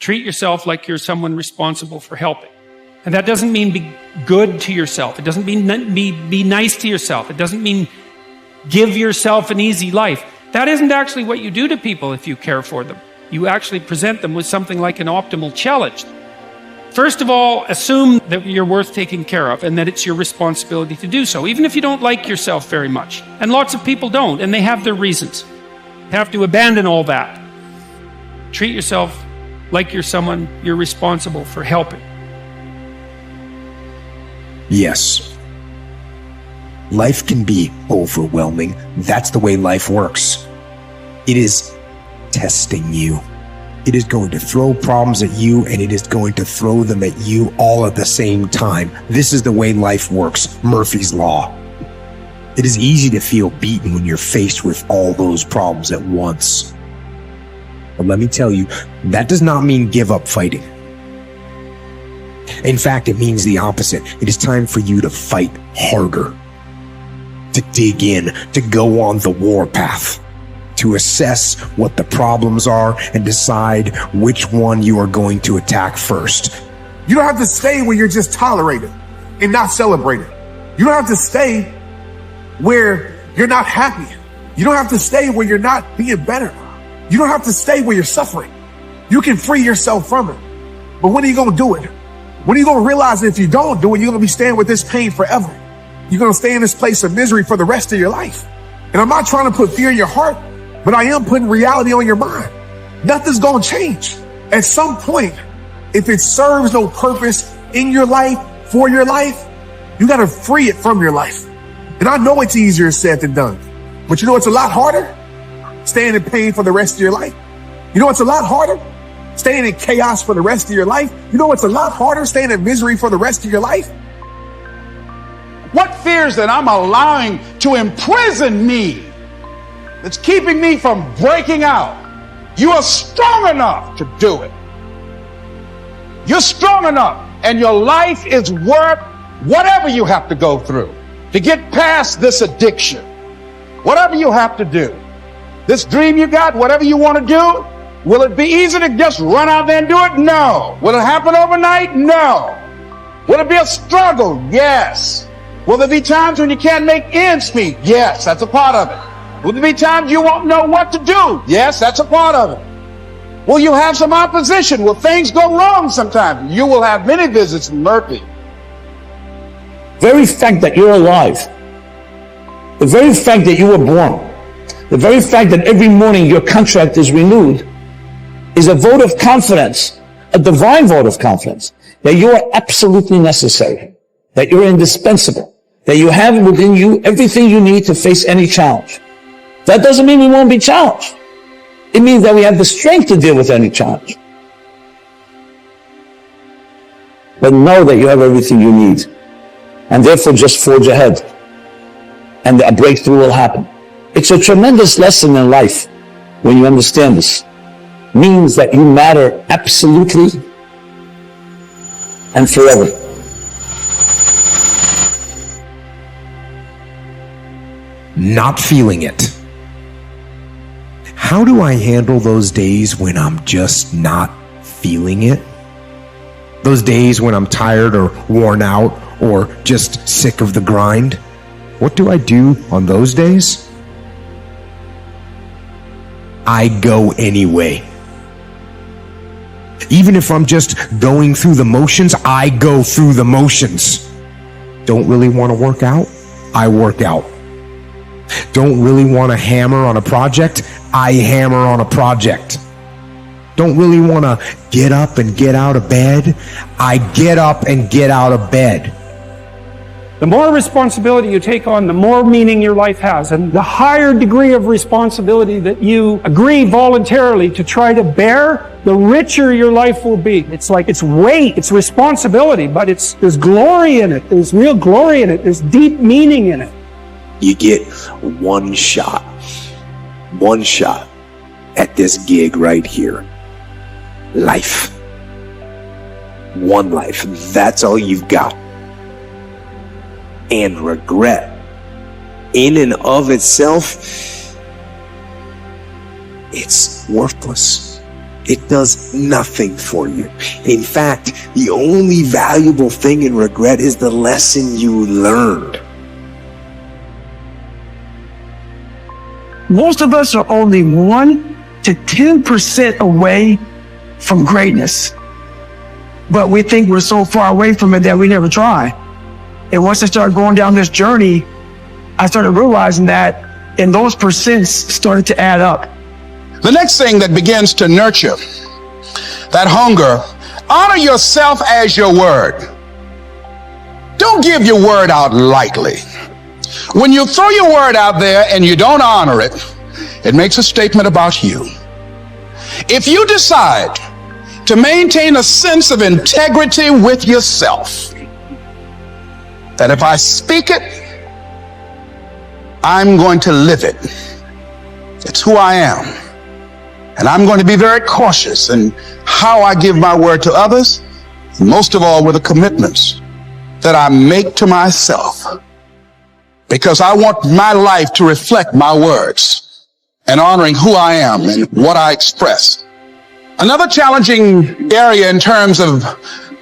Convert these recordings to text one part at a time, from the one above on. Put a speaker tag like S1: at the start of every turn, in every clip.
S1: Treat yourself like you're someone responsible for helping. And that doesn't mean be good to yourself. It doesn't mean be nice to yourself. It doesn't mean give yourself an easy life. That isn't actually what you do to people if you care for them. You actually present them with something like an optimal challenge. First of all, assume that you're worth taking care of and that it's your responsibility to do so, even if you don't like yourself very much. And lots of people don't, and they have their reasons. You have to abandon all that. Treat yourself like you're someone you're responsible for helping.
S2: Yes. Life can be overwhelming. That's the way life works. It is testing you. It is going to throw problems at you, and it is going to throw them at you all at the same time. This is the way life works. Murphy's Law. It is easy to feel beaten when you're faced with all those problems at once. But let me tell you, that does not mean give up fighting. In fact, it means the opposite. It is time for you to fight harder, to dig in, to go on the warpath, to assess what the problems are and decide which one you are going to attack first.
S3: You don't have to stay where you're just tolerated and not celebrated. You don't have to stay where you're not happy. You don't have to stay where you're not being better. You don't have to stay where you're suffering. You can free yourself from it. But when are you going to do it? When are you going to realize that if you don't do it, you're going to be staying with this pain forever? You're going to stay in this place of misery for the rest of your life. And I'm not trying to put fear in your heart, but I am putting reality on your mind. Nothing's going to change. At some point, if it serves no purpose in your life, for your life, you got to free it from your life. And I know it's easier said than done, but you know it's a lot harder? Staying in pain for the rest of your life. You know it's a lot harder? Staying in chaos for the rest of your life. You know it's a lot harder? Staying in misery for the rest of your life.
S4: What fears that I'm allowing to imprison me, that's keeping me from breaking out? You are strong enough to do it. You're strong enough, and your life is worth whatever you have to go through to get past this addiction. Whatever you have to do. This dream you got, whatever you want to do, will it be easy to just run out there and do it? No. Will it happen overnight? No. Will it be a struggle? Yes. Will there be times when you can't make ends meet? Yes, that's a part of it. Will there be times you won't know what to do? Yes, that's a part of it. Will you have some opposition? Will things go wrong sometimes? You will have many visits from Murphy.
S5: The very fact that you're alive, the very fact that you were born, the very fact that every morning your contract is renewed is a vote of confidence, a divine vote of confidence, that you are absolutely necessary, that you're indispensable, that you have within you everything you need to face any challenge. That doesn't mean we won't be challenged. It means that we have the strength to deal with any challenge. But know that you have everything you need, and therefore just forge ahead, and a breakthrough will happen. It's a tremendous lesson in life when you understand this. It means that you matter absolutely and forever.
S2: Not feeling it. How do I handle those days when I'm just not feeling it? Those days when I'm tired or worn out or just sick of the grind? What do I do on those days? I go anyway. Even if I'm just going through the motions, I go through the motions. Don't really want to work out? I work out. Don't really want to hammer on a project? I hammer on a project. Don't really want to get up and get out of bed? I get up and get out of bed.
S1: The more responsibility you take on, the more meaning your life has. And the higher degree of responsibility that you agree voluntarily to try to bear, the richer your life will be. It's like it's weight, it's responsibility, but there's glory in it. There's real glory in it. There's deep meaning in it.
S2: You get one shot at this gig right here. Life. One life. That's all you've got. And regret, in and of itself, it's worthless. It does nothing for you. In fact, the only valuable thing in regret is the lesson you learned.
S6: Most of us are only 1 to 10% away from greatness. But we think we're so far away from it that we never try. And once I started going down this journey, I started realizing that, and those percents started to add up.
S4: The next thing that begins to nurture that hunger, honor yourself as your word. Don't give your word out lightly. When you throw your word out there and you don't honor it, it makes a statement about you. If you decide to maintain a sense of integrity with yourself, that if I speak it, I'm going to live it. It's who I am. And I'm going to be very cautious in how I give my word to others, most of all with the commitments that I make to myself, because I want my life to reflect my words and honoring who I am and what I express. Another challenging area in terms of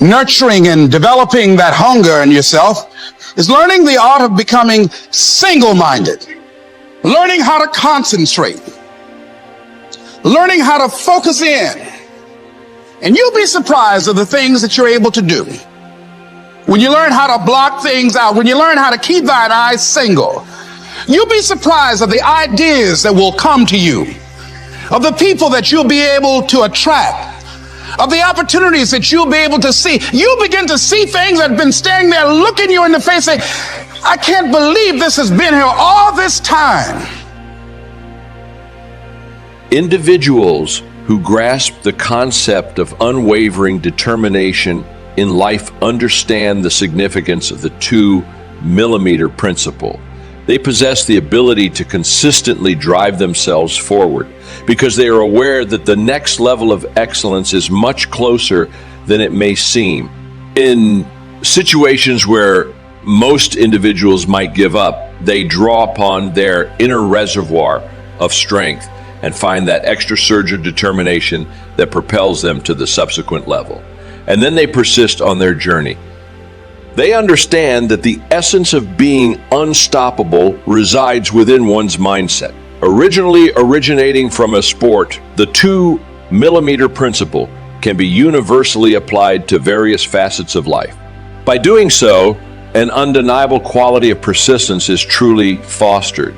S4: nurturing and developing that hunger in yourself is learning the art of becoming single-minded, learning how to concentrate, learning how to focus in. And you'll be surprised of the things that you're able to do when you learn how to block things out, when you learn how to keep thine eyes single. You'll be surprised of the ideas that will come to you, of the people that you'll be able to attract, of the opportunities that you'll be able to see. You'll begin to see things that have been standing there looking you in the face saying, I can't believe this has been here all this time.
S7: Individuals who grasp the concept of unwavering determination in life understand the significance of the 2-millimeter principle. They possess the ability to consistently drive themselves forward because they are aware that the next level of excellence is much closer than it may seem. In situations where most individuals might give up, they draw upon their inner reservoir of strength and find that extra surge of determination that propels them to the subsequent level. And then they persist on their journey. They understand that the essence of being unstoppable resides within one's mindset. Originally originating from a sport, the 2-millimeter principle can be universally applied to various facets of life. By doing so, an undeniable quality of persistence is truly fostered.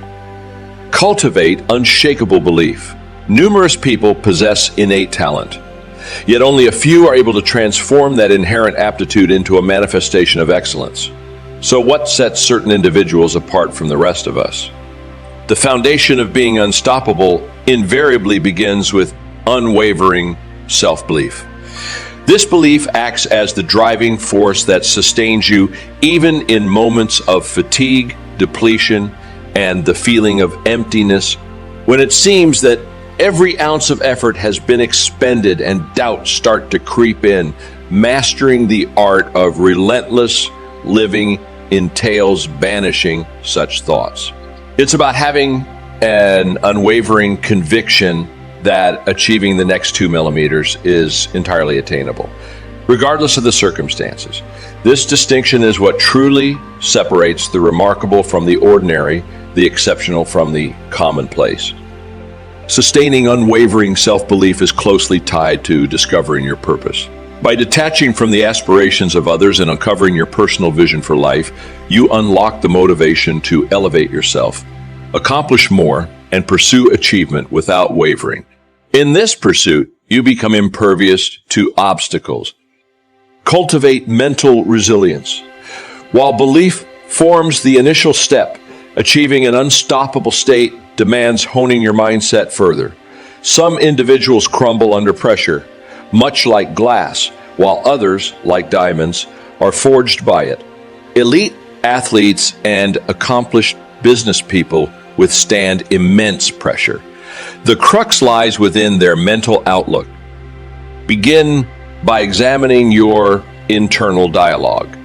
S7: Cultivate unshakable belief. Numerous people possess innate talent, yet only a few are able to transform that inherent aptitude into a manifestation of excellence. So what sets certain individuals apart from the rest of us? The foundation of being unstoppable invariably begins with unwavering self-belief. This belief acts as the driving force that sustains you even in moments of fatigue, depletion, and the feeling of emptiness, when it seems that every ounce of effort has been expended and doubts start to creep in. Mastering the art of relentless living entails banishing such thoughts. It's about having an unwavering conviction that achieving the next 2 millimeters is entirely attainable, regardless of the circumstances. This distinction is what truly separates the remarkable from the ordinary, the exceptional from the commonplace. Sustaining unwavering self-belief is closely tied to discovering your purpose. By detaching from the aspirations of others and uncovering your personal vision for life, you unlock the motivation to elevate yourself, accomplish more, and pursue achievement without wavering. In this pursuit, you become impervious to obstacles. Cultivate mental resilience. While belief forms the initial step, achieving an unstoppable state demands honing your mindset further. Some individuals crumble under pressure, much like glass, while others, like diamonds, are forged by it. Elite athletes and accomplished business people withstand immense pressure. The crux lies within their mental outlook. Begin by examining your internal dialogue.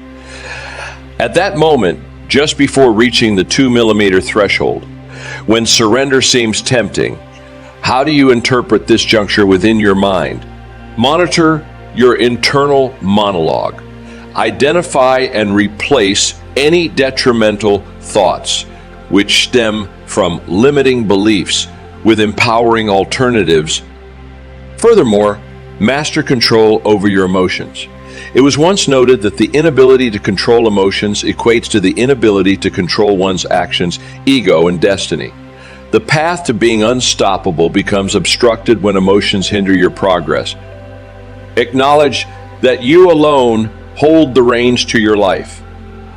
S7: At that moment, just before reaching the 2 millimeter threshold, when surrender seems tempting, How do you interpret this juncture within your mind? Monitor your internal monologue. Identify and replace any detrimental thoughts which stem from limiting beliefs with empowering alternatives. Furthermore, master control over your emotions. It was once noted that the inability to control emotions equates to the inability to control one's actions, ego, and destiny. The path to being unstoppable becomes obstructed when emotions hinder your progress. Acknowledge that you alone hold the reins to your life.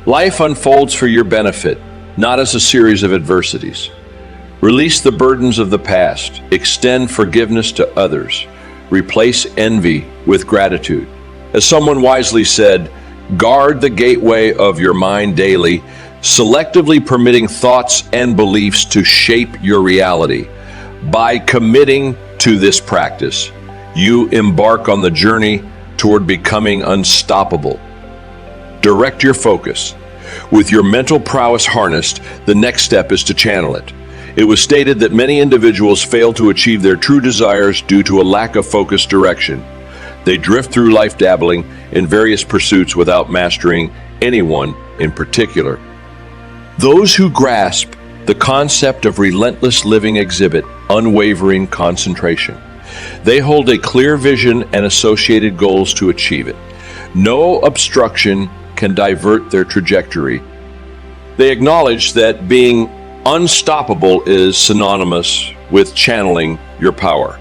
S7: Life unfolds for your benefit, not as a series of adversities. Release the burdens of the past. Extend forgiveness to others. Replace envy with gratitude. As someone wisely said, guard the gateway of your mind daily, selectively permitting thoughts and beliefs to shape your reality. By committing to this practice, you embark on the journey toward becoming unstoppable. Direct your focus. With your mental prowess harnessed, the next step is to channel it. It was stated that many individuals fail to achieve their true desires due to a lack of focused direction. They drift through life dabbling in various pursuits without mastering anyone in particular. Those who grasp the concept of relentless living exhibit unwavering concentration. They hold a clear vision and associated goals to achieve it. No obstruction can divert their trajectory. They acknowledge that being unstoppable is synonymous with channeling your power.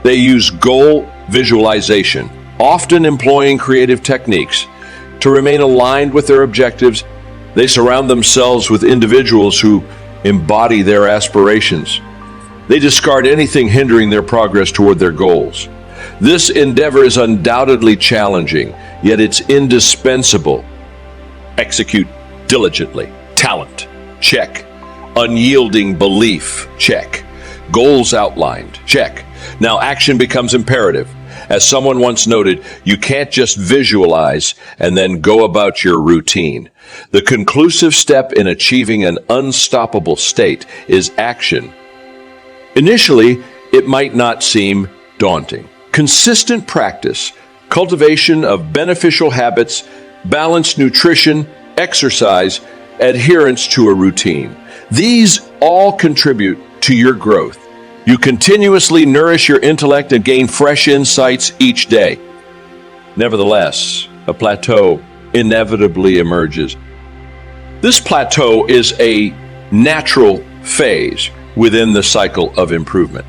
S7: They use goal visualization, often employing creative techniques. To remain aligned with their objectives, they surround themselves with individuals who embody their aspirations. They discard anything hindering their progress toward their goals. This endeavor is undoubtedly challenging, yet it's indispensable. Execute diligently. Talent, check. Unyielding belief, check. Goals outlined, check. Now action becomes imperative. As someone once noted, you can't just visualize and then go about your routine. The conclusive step in achieving an unstoppable state is action. Initially, it might not seem daunting. Consistent practice, cultivation of beneficial habits, balanced nutrition, exercise, adherence to a routine. These all contribute to your growth. You continuously nourish your intellect and gain fresh insights each day. Nevertheless, a plateau inevitably emerges. This plateau is a natural phase within the cycle of improvement.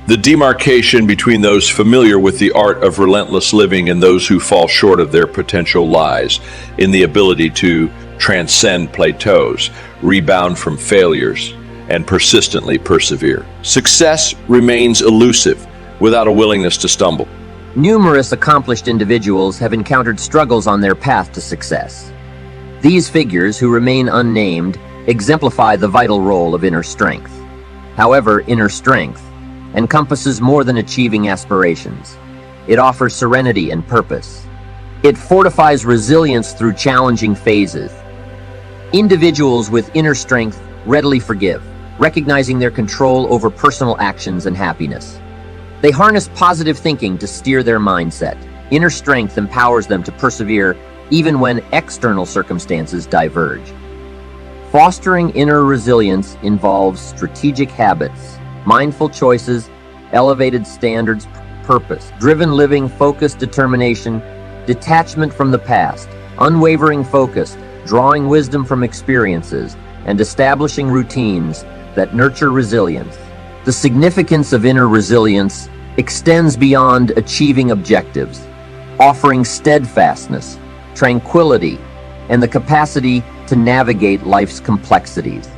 S7: The demarcation between those familiar with the art of relentless living and those who fall short of their potential lies in the ability to transcend plateaus, rebound from failures, and persistently persevere. Success remains elusive without a willingness to stumble.
S8: Numerous accomplished individuals have encountered struggles on their path to success. These figures, who remain unnamed, exemplify the vital role of inner strength. However, inner strength encompasses more than achieving aspirations. It offers serenity and purpose. It fortifies resilience through challenging phases. Individuals with inner strength readily forgive, recognizing their control over personal actions and happiness. They harness positive thinking to steer their mindset. Inner strength empowers them to persevere even when external circumstances diverge. Fostering inner resilience involves strategic habits, mindful choices, elevated standards, purpose-driven living, focused determination, detachment from the past, unwavering focus, drawing wisdom from experiences, and establishing routines that nurture resilience. The significance of inner resilience extends beyond achieving objectives, offering steadfastness, tranquility, and the capacity to navigate life's complexities.